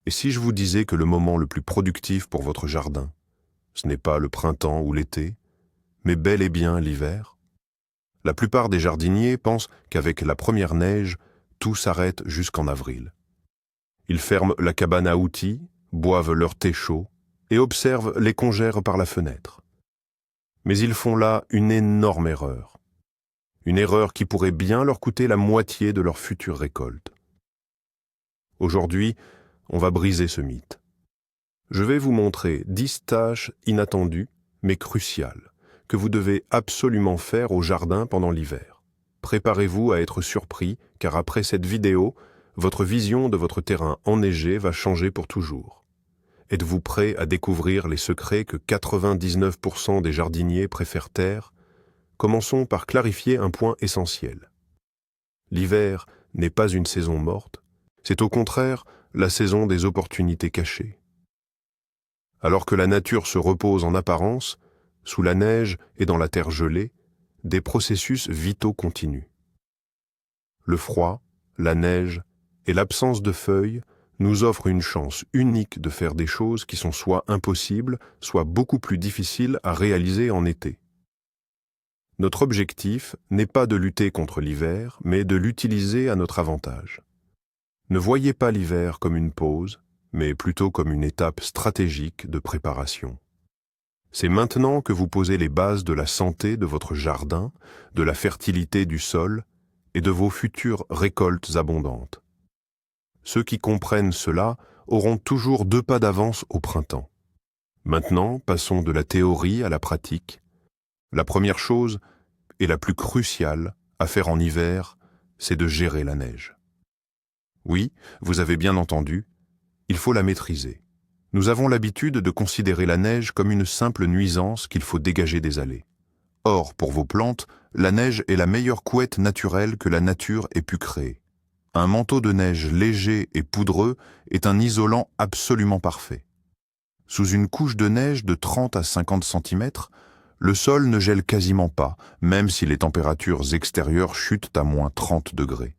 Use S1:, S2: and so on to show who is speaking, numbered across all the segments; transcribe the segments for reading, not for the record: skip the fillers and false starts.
S1: Et si je vous disais que le moment le plus productif pour votre jardin, ce n'est pas le printemps ou l'été, mais bel et bien l'hiver? La plupart des jardiniers pensent qu'avec la première neige, tout s'arrête jusqu'en avril. Ils ferment la cabane à outils, boivent leur thé chaud et observent les congères par la fenêtre. Mais ils font là une énorme erreur. Une erreur qui pourrait bien leur coûter la moitié de leur future récolte. Aujourd'hui, on va briser ce mythe. Je vais vous montrer 10 tâches inattendues, mais cruciales, que vous devez absolument faire au jardin pendant l'hiver. Préparez-vous à être surpris, car après cette vidéo, votre vision de votre terrain enneigé va changer pour toujours. Êtes-vous prêt à découvrir les secrets que 99% des jardiniers préfèrent taire? Commençons par clarifier un point essentiel. L'hiver n'est pas une saison morte, c'est au contraire la saison des opportunités cachées. Alors que la nature se repose en apparence, sous la neige et dans la terre gelée, des processus vitaux continuent. Le froid, la neige et l'absence de feuilles nous offrent une chance unique de faire des choses qui sont soit impossibles, soit beaucoup plus difficiles à réaliser en été. Notre objectif n'est pas de lutter contre l'hiver, mais de l'utiliser à notre avantage. Ne voyez pas l'hiver comme une pause, mais plutôt comme une étape stratégique de préparation. C'est maintenant que vous posez les bases de la santé de votre jardin, de la fertilité du sol et de vos futures récoltes abondantes. Ceux qui comprennent cela auront toujours 2 pas d'avance au printemps. Maintenant, passons de la théorie à la pratique. La première chose, et la plus cruciale, à faire en hiver, c'est de gérer la neige. Oui, vous avez bien entendu, il faut la maîtriser. Nous avons l'habitude de considérer la neige comme une simple nuisance qu'il faut dégager des allées. Or, pour vos plantes, la neige est la meilleure couette naturelle que la nature ait pu créer. Un manteau de neige léger et poudreux est un isolant absolument parfait. Sous une couche de neige de 30 à 50 cm, le sol ne gèle quasiment pas, même si les températures extérieures chutent à moins 30 degrés.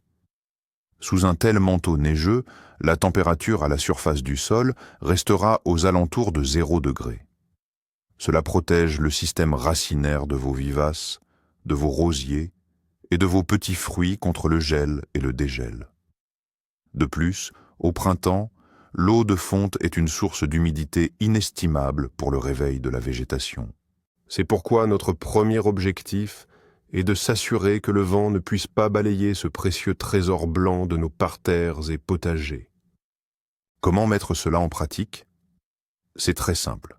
S1: Sous un tel manteau neigeux, la température à la surface du sol restera aux alentours de 0 degré. Cela protège le système racinaire de vos vivaces, de vos rosiers et de vos petits fruits contre le gel et le dégel. De plus, au printemps, l'eau de fonte est une source d'humidité inestimable pour le réveil de la végétation. C'est pourquoi notre premier objectif est de s'assurer que le vent ne puisse pas balayer ce précieux trésor blanc de nos parterres et potagers. Comment mettre cela en pratique? C'est très simple.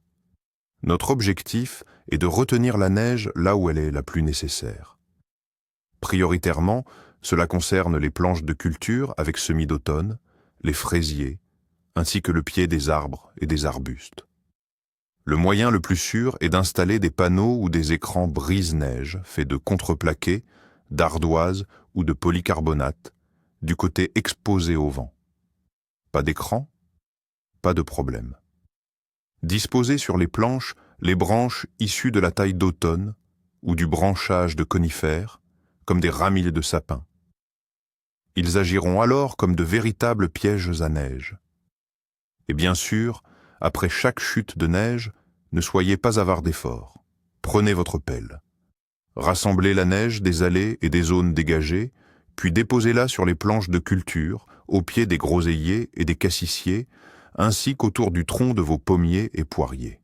S1: Notre objectif est de retenir la neige là où elle est la plus nécessaire. Prioritairement, cela concerne les planches de culture avec semis d'automne, les fraisiers, ainsi que le pied des arbres et des arbustes. Le moyen le plus sûr est d'installer des panneaux ou des écrans brise-neige faits de contreplaqué, d'ardoise ou de polycarbonate, du côté exposé au vent. Pas d'écran? Pas de problème. Disposez sur les planches les branches issues de la taille d'automne ou du branchage de conifères, comme des ramilles de sapin. Ils agiront alors comme de véritables pièges à neige. Et bien sûr, après chaque chute de neige, ne soyez pas avare d'efforts. Prenez votre pelle. Rassemblez la neige des allées et des zones dégagées, puis déposez-la sur les planches de culture, au pied des groseilliers et des cassissiers, ainsi qu'autour du tronc de vos pommiers et poiriers.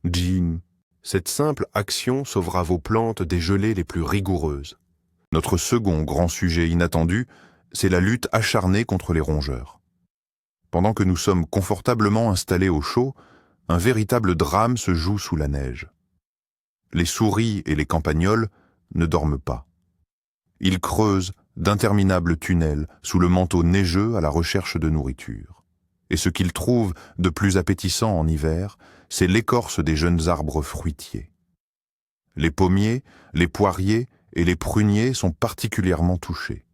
S1: Jean, cette simple action sauvera vos plantes des gelées les plus rigoureuses. Notre second grand sujet inattendu, c'est la lutte acharnée contre les rongeurs. Pendant que nous sommes confortablement installés au chaud, un véritable drame se joue sous la neige. Les souris et les campagnols ne dorment pas. Ils creusent d'interminables tunnels sous le manteau neigeux à la recherche de nourriture. Et ce qu'ils trouvent de plus appétissant en hiver, c'est l'écorce des jeunes arbres fruitiers. Les pommiers, les poiriers et les pruniers sont particulièrement touchés.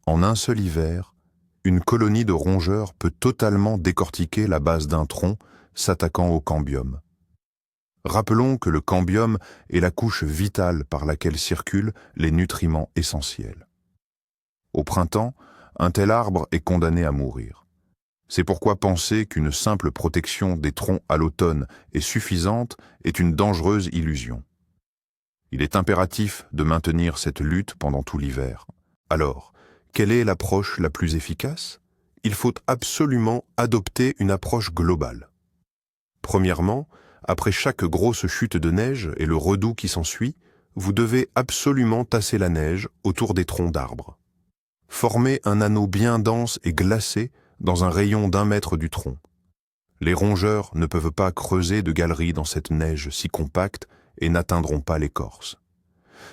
S1: En un seul hiver, une colonie de rongeurs peut totalement décortiquer la base d'un tronc s'attaquant au cambium. Rappelons que le cambium est la couche vitale par laquelle circulent les nutriments essentiels. Au printemps, un tel arbre est condamné à mourir. C'est pourquoi penser qu'une simple protection des troncs à l'automne est suffisante est une dangereuse illusion. Il est impératif de maintenir cette lutte pendant tout l'hiver. Alors, quelle est l'approche la plus efficace? Il faut absolument adopter une approche globale. Premièrement, après chaque grosse chute de neige et le redoux qui s'ensuit, vous devez absolument tasser la neige autour des troncs d'arbres. Formez un anneau bien dense et glacé dans un rayon d'1 mètre du tronc. Les rongeurs ne peuvent pas creuser de galeries dans cette neige si compacte et n'atteindront pas l'écorce.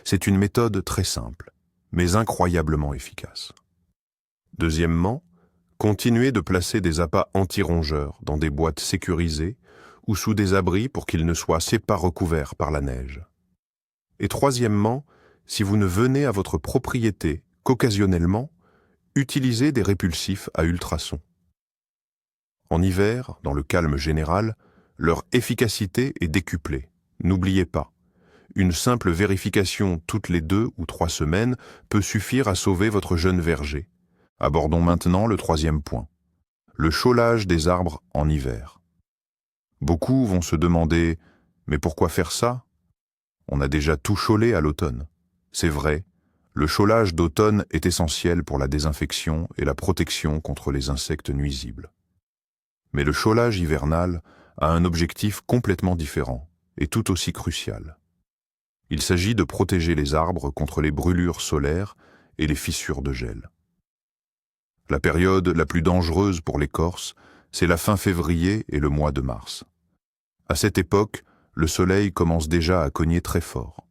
S1: C'est une méthode très simple, mais incroyablement efficace. Deuxièmement, continuez de placer des appâts anti-rongeurs dans des boîtes sécurisées ou sous des abris pour qu'ils ne soient pas recouverts par la neige. Et troisièmement, si vous ne venez à votre propriété qu'occasionnellement, utilisez des répulsifs à ultrasons. En hiver, dans le calme général, leur efficacité est décuplée. N'oubliez pas, une simple vérification toutes les 2 ou 3 semaines peut suffire à sauver votre jeune verger. Abordons maintenant le 3e point, le chaulage des arbres en hiver. Beaucoup vont se demander « Mais pourquoi faire ça ?» On a déjà tout chaulé à l'automne. C'est vrai, le chaulage d'automne est essentiel pour la désinfection et la protection contre les insectes nuisibles. Mais le chaulage hivernal a un objectif complètement différent et tout aussi crucial. Il s'agit de protéger les arbres contre les brûlures solaires et les fissures de gel. La période la plus dangereuse pour l'écorce, c'est la fin février et le mois de mars. À cette époque, le soleil commence déjà à cogner très fort.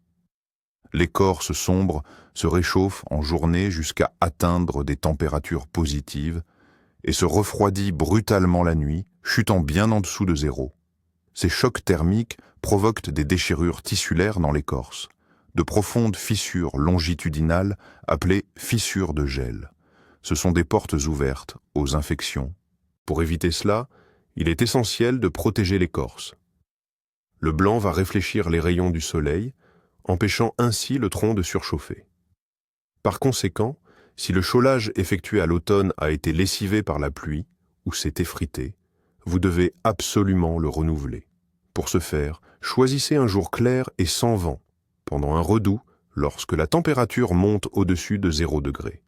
S1: L'écorce sombre se réchauffe en journée jusqu'à atteindre des températures positives et se refroidit brutalement la nuit, chutant bien en dessous de 0. Ces chocs thermiques provoquent des déchirures tissulaires dans l'écorce, de profondes fissures longitudinales appelées fissures de gel. Ce sont des portes ouvertes aux infections. Pour éviter cela, il est essentiel de protéger l'écorce. Le blanc va réfléchir les rayons du soleil, empêchant ainsi le tronc de surchauffer. Par conséquent, si le chaulage effectué à l'automne a été lessivé par la pluie ou s'est effrité, vous devez absolument le renouveler. Pour ce faire, choisissez un jour clair et sans vent, pendant un redoux, lorsque la température monte au-dessus de 0 degré.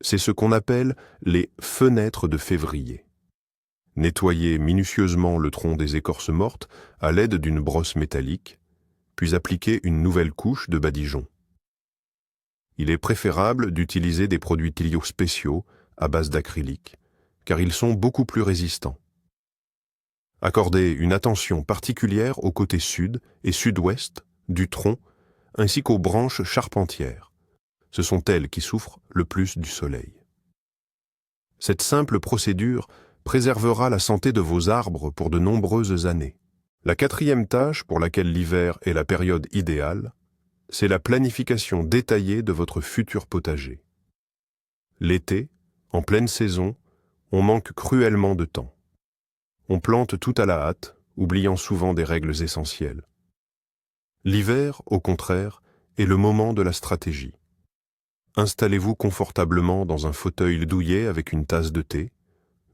S1: C'est ce qu'on appelle les fenêtres de février. Nettoyez minutieusement le tronc des écorces mortes à l'aide d'une brosse métallique, puis appliquez une nouvelle couche de badigeon. Il est préférable d'utiliser des produits Tilio spéciaux à base d'acrylique, car ils sont beaucoup plus résistants. Accordez une attention particulière au côté sud et sud-ouest du tronc, ainsi qu'aux branches charpentières. Ce sont elles qui souffrent le plus du soleil. Cette simple procédure préservera la santé de vos arbres pour de nombreuses années. La 4e tâche, pour laquelle l'hiver est la période idéale, c'est la planification détaillée de votre futur potager. L'été, en pleine saison, on manque cruellement de temps. On plante tout à la hâte, oubliant souvent des règles essentielles. L'hiver, au contraire, est le moment de la stratégie. Installez-vous confortablement dans un fauteuil douillet avec une tasse de thé,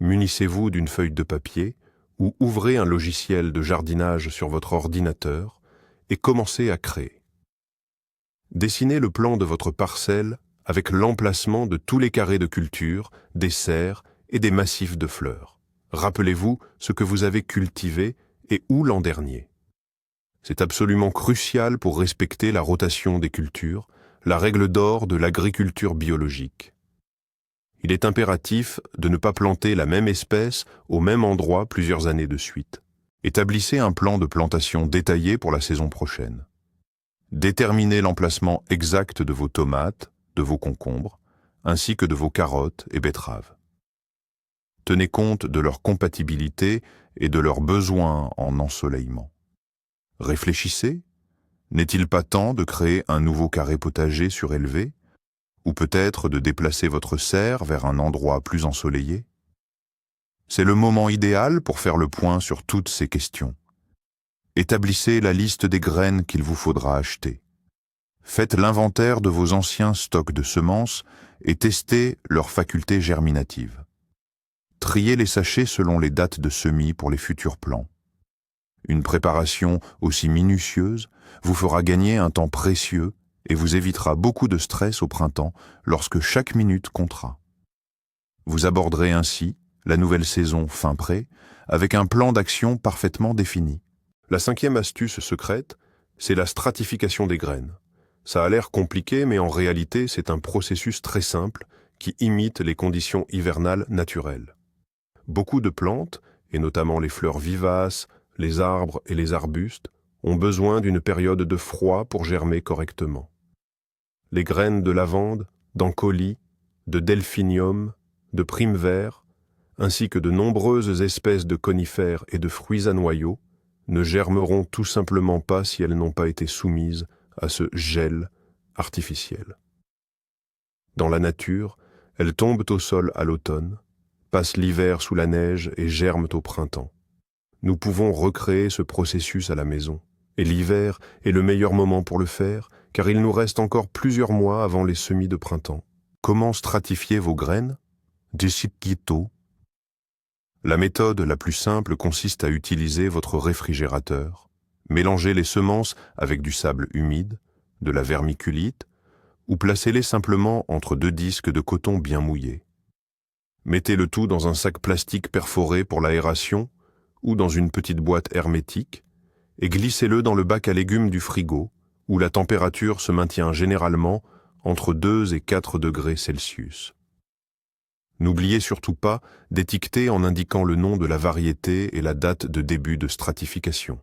S1: munissez-vous d'une feuille de papier ou ouvrez un logiciel de jardinage sur votre ordinateur et commencez à créer. Dessinez le plan de votre parcelle avec l'emplacement de tous les carrés de culture, des serres et des massifs de fleurs. Rappelez-vous ce que vous avez cultivé et où l'an dernier. C'est absolument crucial pour respecter la rotation des cultures, la règle d'or de l'agriculture biologique. Il est impératif de ne pas planter la même espèce au même endroit plusieurs années de suite. Établissez un plan de plantation détaillé pour la saison prochaine. Déterminez l'emplacement exact de vos tomates, de vos concombres, ainsi que de vos carottes et betteraves. Tenez compte de leur compatibilité et de leurs besoins en ensoleillement. Réfléchissez, n'est-il pas temps de créer un nouveau carré potager surélevé, ou peut-être de déplacer votre serre vers un endroit plus ensoleillé? C'est le moment idéal pour faire le point sur toutes ces questions. Établissez la liste des graines qu'il vous faudra acheter. Faites l'inventaire de vos anciens stocks de semences et testez leurs facultés germinatives.
S2: Triez les sachets selon les dates de semis pour les futurs plants. Une préparation aussi minutieuse vous fera gagner un temps précieux et vous évitera beaucoup de stress au printemps lorsque chaque minute comptera. Vous aborderez ainsi la nouvelle saison fin prêt avec un plan d'action parfaitement défini.
S1: La 5e astuce secrète, c'est la stratification des graines. Ça a l'air compliqué, mais en réalité, c'est un processus très simple qui imite les conditions hivernales naturelles. Beaucoup de plantes, et notamment les fleurs vivaces, les arbres et les arbustes, ont besoin d'une période de froid pour germer correctement. Les graines de lavande, d'ancoli, de delphinium, de prime-vert, ainsi que de nombreuses espèces de conifères et de fruits à noyaux, ne germeront tout simplement pas si elles n'ont pas été soumises à ce gel artificiel. Dans la nature, elles tombent au sol à l'automne, passent l'hiver sous la neige et germent au printemps. Nous pouvons recréer ce processus à la maison, et l'hiver est le meilleur moment pour le faire, car il nous reste encore plusieurs mois avant les semis de printemps. Comment stratifier vos graines? Deschicquito. La méthode la plus simple consiste à utiliser votre réfrigérateur. Mélangez les semences avec du sable humide, de la vermiculite, ou placez-les simplement entre 2 disques de coton bien mouillés. Mettez le tout dans un sac plastique perforé pour l'aération ou dans une petite boîte hermétique et glissez-le dans le bac à légumes du frigo où la température se maintient généralement entre 2 et 4 degrés Celsius. N'oubliez surtout pas d'étiqueter en indiquant le nom de la variété et la date de début de stratification.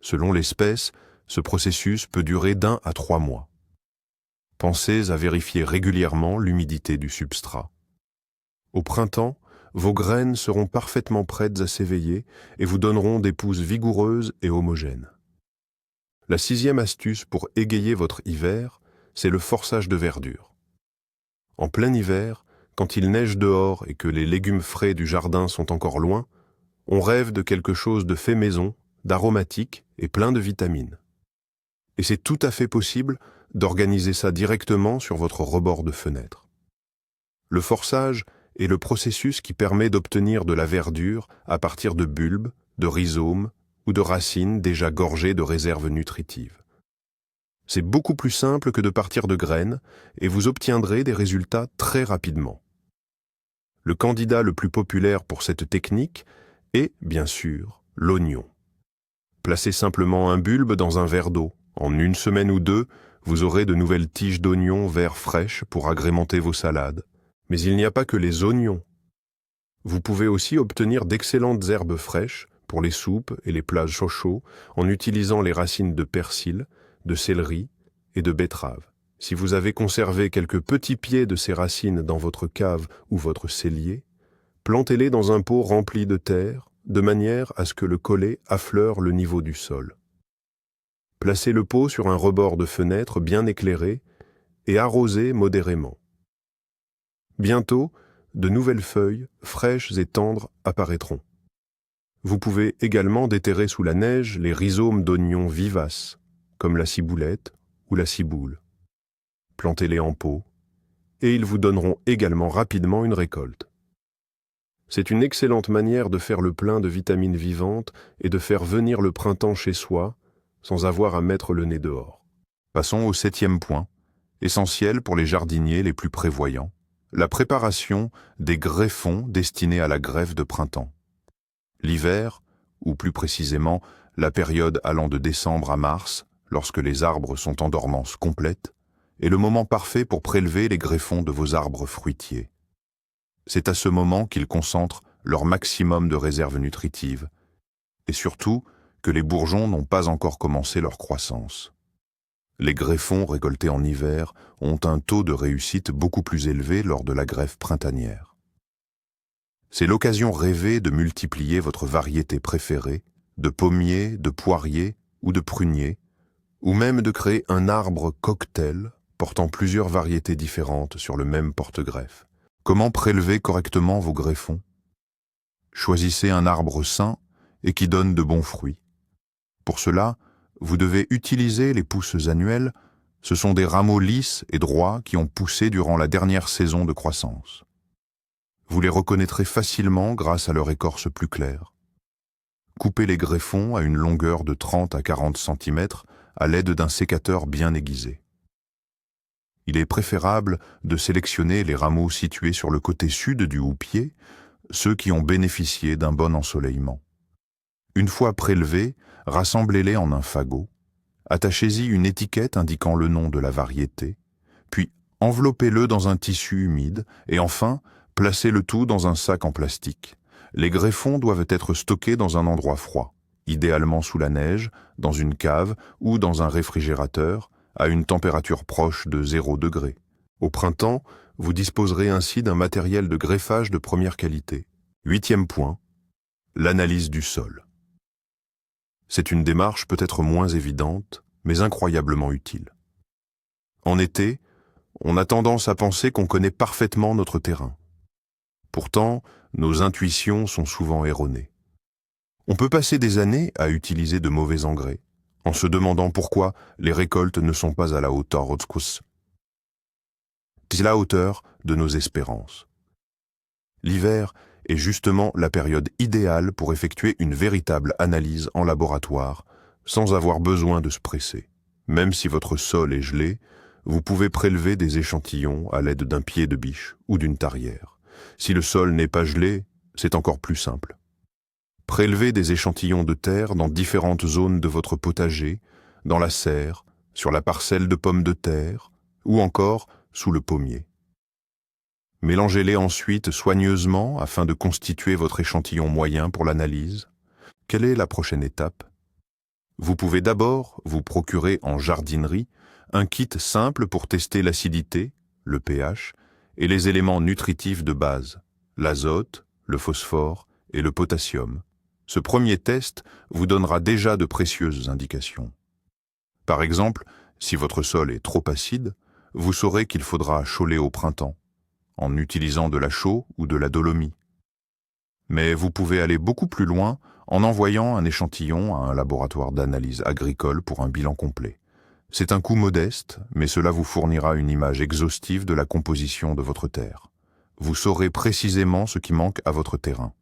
S1: Selon l'espèce, ce processus peut durer d'1 à 3 mois. Pensez à vérifier régulièrement l'humidité du substrat. Au printemps, vos graines seront parfaitement prêtes à s'éveiller et vous donneront des pousses vigoureuses et homogènes. La 6e astuce pour égayer votre hiver, c'est le forçage de verdure. En plein hiver, quand il neige dehors et que les légumes frais du jardin sont encore loin, on rêve de quelque chose de fait maison, d'aromatique et plein de vitamines. Et c'est tout à fait possible d'organiser ça directement sur votre rebord de fenêtre. Le forçage est le processus qui permet d'obtenir de la verdure à partir de bulbes, de rhizomes ou de racines déjà gorgées de réserves nutritives. C'est beaucoup plus simple que de partir de graines et vous obtiendrez des résultats très rapidement. Le candidat le plus populaire pour cette technique est, bien sûr, l'oignon. Placez simplement un bulbe dans un verre d'eau. En 1 semaine ou 2, vous aurez de nouvelles tiges d'oignons verts fraîches pour agrémenter vos salades. Mais il n'y a pas que les oignons. Vous pouvez aussi obtenir d'excellentes herbes fraîches pour les soupes et les plats chauds en utilisant les racines de persil, de céleri et de betterave. Si vous avez conservé quelques petits pieds de ces racines dans votre cave ou votre cellier, plantez-les dans un pot rempli de terre, de manière à ce que le collet affleure le niveau du sol. Placez le pot sur un rebord de fenêtre bien éclairé et arrosez modérément. Bientôt, de nouvelles feuilles, fraîches et tendres, apparaîtront. Vous pouvez également déterrer sous la neige les rhizomes d'oignons vivaces, comme la ciboulette ou la ciboule. Plantez-les en pot, et ils vous donneront également rapidement une récolte. C'est une excellente manière de faire le plein de vitamines vivantes et de faire venir le printemps chez soi, sans avoir à mettre le nez dehors.
S2: Passons au 7e point, essentiel pour les jardiniers les plus prévoyants, la préparation des greffons destinés à la greffe de printemps. L'hiver, ou plus précisément la période allant de décembre à mars, lorsque les arbres sont en dormance complète, est le moment parfait pour prélever les greffons de vos arbres fruitiers. C'est à ce moment qu'ils concentrent leur maximum de réserves nutritives, et surtout que les bourgeons n'ont pas encore commencé leur croissance. Les greffons récoltés en hiver ont un taux de réussite beaucoup plus élevé lors de la greffe printanière. C'est l'occasion rêvée de multiplier votre variété préférée, de pommier, de poirier ou de prunier, ou même de créer un arbre cocktail portant plusieurs variétés différentes sur le même porte-greffe. Comment prélever correctement vos greffons? Choisissez un arbre sain et qui donne de bons fruits. Pour cela, vous devez utiliser les pousses annuelles. Ce sont des rameaux lisses et droits qui ont poussé durant la dernière saison de croissance. Vous les reconnaîtrez facilement grâce à leur écorce plus claire. Coupez les greffons à une longueur de 30 à 40 cm à l'aide d'un sécateur bien aiguisé. Il est préférable de sélectionner les rameaux situés sur le côté sud du houppier, ceux qui ont bénéficié d'un bon ensoleillement. Une fois prélevés, rassemblez-les en un fagot. Attachez-y une étiquette indiquant le nom de la variété, puis enveloppez-le dans un tissu humide et enfin, placez le tout dans un sac en plastique. Les greffons doivent être stockés dans un endroit froid, idéalement sous la neige, dans une cave ou dans un réfrigérateur, à une température proche de 0 degré. Au printemps, vous disposerez ainsi d'un matériel de greffage de première qualité. 8e point, l'analyse du sol. C'est une démarche peut-être moins évidente, mais incroyablement utile. En été, on a tendance à penser qu'on connaît parfaitement notre terrain. Pourtant, nos intuitions sont souvent erronées. On peut passer des années à utiliser de mauvais engrais, en se demandant pourquoi les récoltes ne sont pas à la hauteur de nos espérances. L'hiver est justement la période idéale pour effectuer une véritable analyse en laboratoire, sans avoir besoin de se presser. Même si votre sol est gelé, vous pouvez prélever des échantillons à l'aide d'un pied de biche ou d'une tarière. Si le sol n'est pas gelé, c'est encore plus simple. Prélevez des échantillons de terre dans différentes zones de votre potager, dans la serre, sur la parcelle de pommes de terre, ou encore sous le pommier. Mélangez-les ensuite soigneusement afin de constituer votre échantillon moyen pour l'analyse. Quelle est la prochaine étape? Vous pouvez d'abord vous procurer en jardinerie un kit simple pour tester l'acidité, le pH, et les éléments nutritifs de base, l'azote, le phosphore et le potassium. Ce premier test vous donnera déjà de précieuses indications. Par exemple, si votre sol est trop acide, vous saurez qu'il faudra chauler au printemps, en utilisant de la chaux ou de la dolomie. Mais vous pouvez aller beaucoup plus loin en envoyant un échantillon à un laboratoire d'analyse agricole pour un bilan complet. C'est un coût modeste, mais cela vous fournira une image exhaustive de la composition de votre terre. Vous saurez précisément ce qui manque à votre terrain.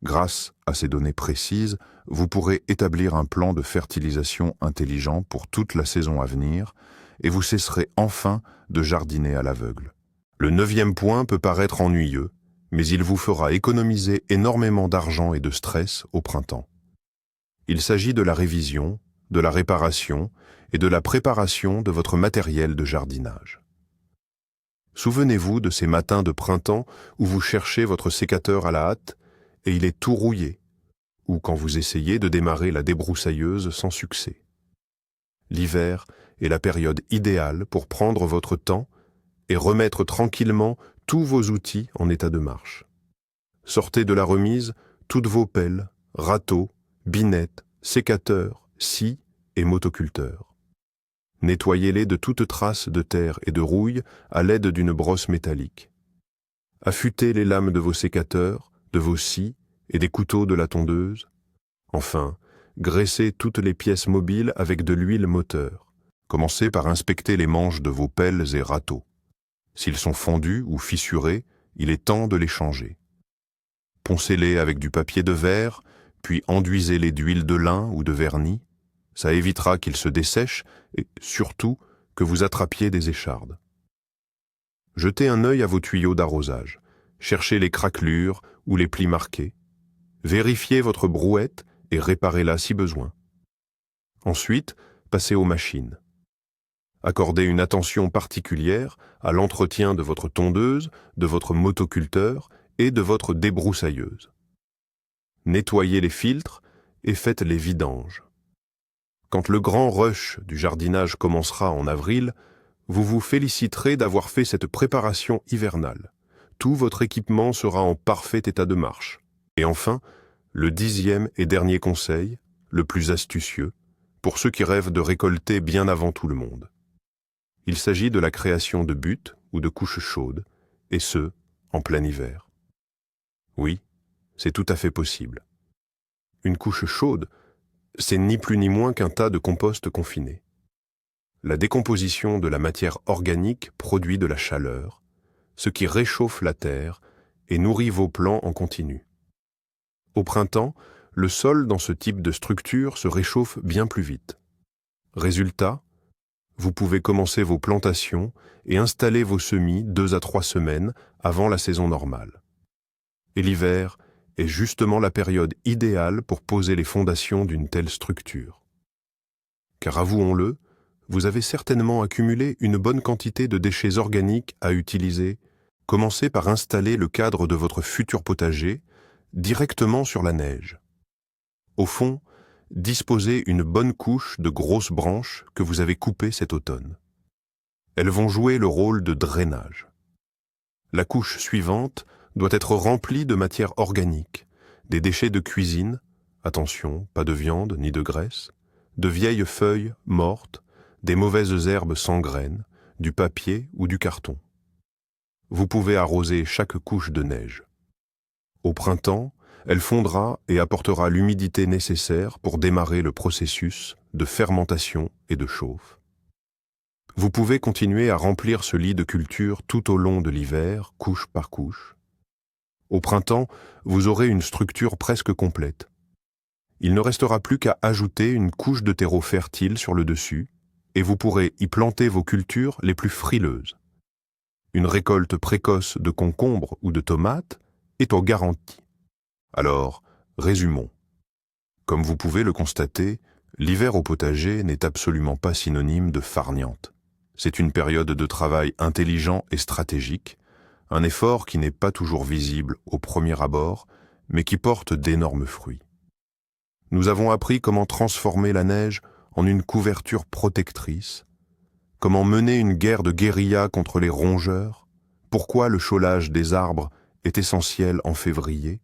S2: Grâce à ces données précises, vous pourrez établir un plan de fertilisation intelligent pour toute la saison à venir et vous cesserez enfin de jardiner à l'aveugle. Le 9e point peut paraître ennuyeux, mais il vous fera économiser énormément d'argent et de stress au printemps. Il s'agit de la révision, de la réparation et de la préparation de votre matériel de jardinage. Souvenez-vous de ces matins de printemps où vous cherchez votre sécateur à la hâte et il est tout rouillé, ou quand vous essayez de démarrer la débroussailleuse sans succès. L'hiver est la période idéale pour prendre votre temps et remettre tranquillement tous vos outils en état de marche. Sortez de la remise toutes vos pelles, râteaux, binettes, sécateurs, scies et motoculteurs. Nettoyez-les de toute trace de terre et de rouille à l'aide d'une brosse métallique. Affûtez les lames de vos sécateurs, de vos scies et des couteaux de la tondeuse. Enfin, graissez toutes les pièces mobiles avec de l'huile moteur. Commencez par inspecter les manches de vos pelles et râteaux. S'ils sont fendus ou fissurés, il est temps de les changer. Poncez-les avec du papier de verre, puis enduisez-les d'huile de lin ou de vernis. Ça évitera qu'ils se dessèchent et, surtout, que vous attrapiez des échardes. Jetez un œil à vos tuyaux d'arrosage. Cherchez les craquelures ou les plis marqués. Vérifiez votre brouette et réparez-la si besoin. Ensuite, passez aux machines. Accordez une attention particulière à l'entretien de votre tondeuse, de votre motoculteur et de votre débroussailleuse. Nettoyez les filtres et faites les vidanges. Quand le grand rush du jardinage commencera en avril, vous vous féliciterez d'avoir fait cette préparation hivernale. Tout votre équipement sera en parfait état de marche. Et enfin, le 10e et dernier conseil, le plus astucieux, pour ceux qui rêvent de récolter bien avant tout le monde. Il s'agit de la création de buttes ou de couches chaudes, et ce, en plein hiver. Oui, c'est tout à fait possible. Une couche chaude, c'est ni plus ni moins qu'un tas de compost confiné. La décomposition de la matière organique produit de la chaleur, ce qui réchauffe la terre
S1: et nourrit vos plants en continu. Au printemps, le sol dans ce type de structure se réchauffe bien plus vite. Résultat, vous pouvez commencer vos plantations et installer vos semis 2 à 3 semaines avant la saison normale. Et l'hiver est justement la période idéale pour poser les fondations d'une telle structure. Car avouons-le, vous avez certainement accumulé une bonne quantité de déchets organiques à utiliser. Commencez par installer le cadre de votre futur potager directement sur la neige. Au fond, disposez une bonne couche de grosses branches que vous avez coupées cet automne. Elles vont jouer le rôle de drainage. La couche suivante doit être remplie de matière organique, des déchets de cuisine, attention, pas de viande ni de graisse, de vieilles feuilles mortes, des mauvaises herbes sans graines, du papier ou du carton. Vous pouvez arroser chaque couche de neige. Au printemps, elle fondra et apportera l'humidité nécessaire pour démarrer le processus de fermentation et de chauffe. Vous pouvez continuer à remplir ce lit de culture tout au long de l'hiver, couche par couche. Au printemps, vous aurez une structure presque complète. Il ne restera plus qu'à ajouter une couche de terreau fertile sur le dessus, et vous pourrez y planter vos cultures les plus frileuses. Une récolte précoce de concombres ou de tomates est au garanti. Alors, résumons. Comme vous pouvez le constater, l'hiver au potager n'est absolument pas synonyme de farniente. C'est une période de travail intelligent et stratégique, un effort qui n'est pas toujours visible au premier abord, mais qui porte d'énormes fruits. Nous avons appris comment transformer la neige en une couverture protectrice, comment mener une guerre de guérilla contre les rongeurs, pourquoi le chaulage des arbres est essentiel en février,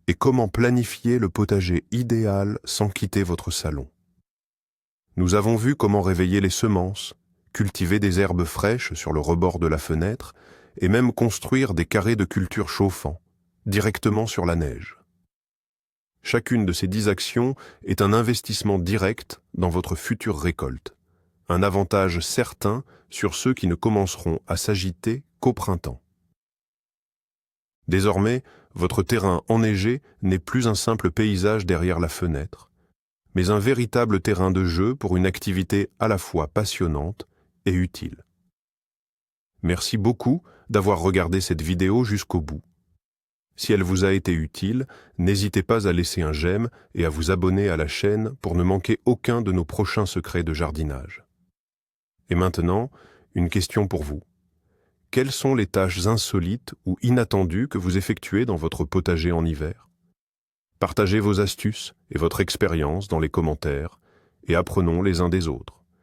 S1: et comment planifier le potager idéal sans quitter votre salon. Nous avons vu comment réveiller les semences, cultiver des herbes fraîches sur le rebord de la fenêtre et même construire des carrés de culture chauffants, directement sur la neige. Chacune de ces 10 actions est un investissement direct dans votre future récolte, un avantage certain sur ceux qui ne commenceront à s'agiter qu'au printemps. Désormais, votre terrain enneigé n'est plus un simple paysage derrière la fenêtre, mais un véritable terrain de jeu pour une activité à la fois passionnante et utile. Merci beaucoup d'avoir regardé cette vidéo jusqu'au bout. Si elle vous a été utile, n'hésitez pas à laisser un j'aime et à vous abonner à la chaîne pour ne manquer aucun de nos prochains secrets de jardinage. Et maintenant, une question pour vous. Quelles sont les tâches insolites ou inattendues que vous effectuez dans votre potager en hiver? Partagez vos astuces et votre expérience dans les commentaires et apprenons les uns des autres.